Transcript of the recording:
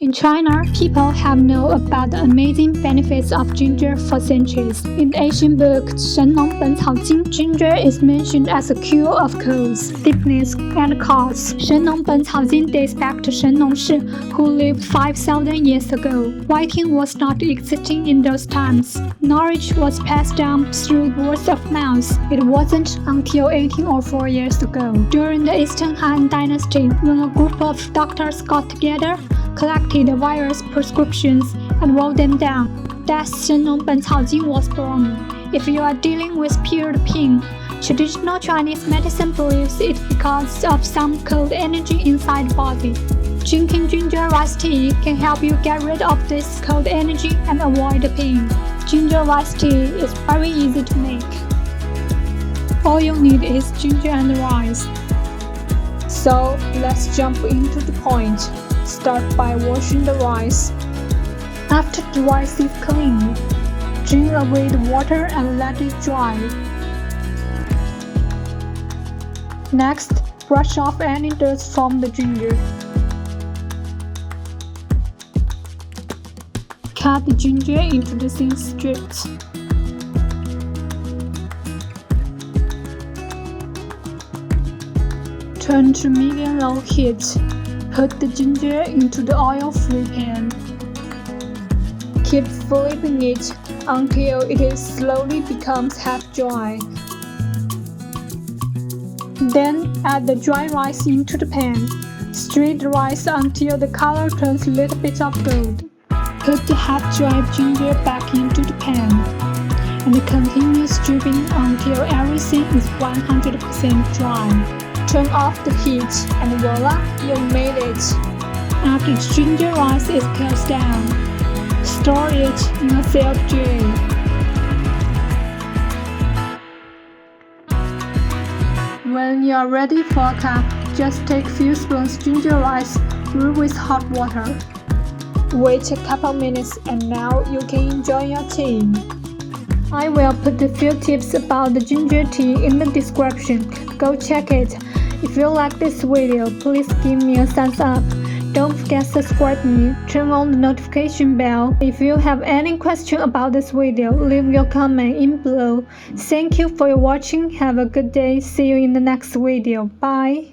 In China, people have known about the amazing benefits of ginger for centuries. In the Asian book 神农本草经, ginger is mentioned as a cure of colds, sickness, and coughs. 神农本草经 dates back to Shen Nongshi, who lived 5,000 years ago. Writing was not existing in those times. Knowledge was passed down through word of mouth. It wasn't until 1804 years ago, during the Eastern Han Dynasty, when a group of doctors got together, collected the various prescriptions, and wrote them down. Thus, 神农本草经 was born. If you are dealing with period pain, traditional Chinese medicine believes it's because of some cold energy inside the body. Drinking ginger rice tea can help you get rid of this cold energy and avoid the pain. Ginger rice tea is very easy to make. All you need is ginger and rice. So, let's jump into the point. Start by washing the rice. After the rice is cleaned, drain away the water and let it dry. Next, brush off any dirt from the ginger. Cut the ginger into the thin strips. Turn to medium-low heat. Put the ginger into the oil-free pan. Keep flipping it until it slowly becomes half dry. Then add the dry rice into the pan. Stir the rice until the color turns a little bit of gold. Put the half-dried ginger back into the pan and continue stirring until everything is 100% dry. Turn off the heat and voila, you made it! After the ginger rice is cooled down, store it in a sealed tray. When you are ready for a cup, just take few spoons ginger rice, brew with hot water. Wait a couple minutes and now you can enjoy your tea. I will put a few tips about the ginger tea in the description. Go check it. If you like this video, please give me a thumbs up. Don't forget to subscribe me, turn on the notification bell. If you have any question about this video, leave your comment in below. Thank you for watching. Have a good day. See you in the next video. Bye.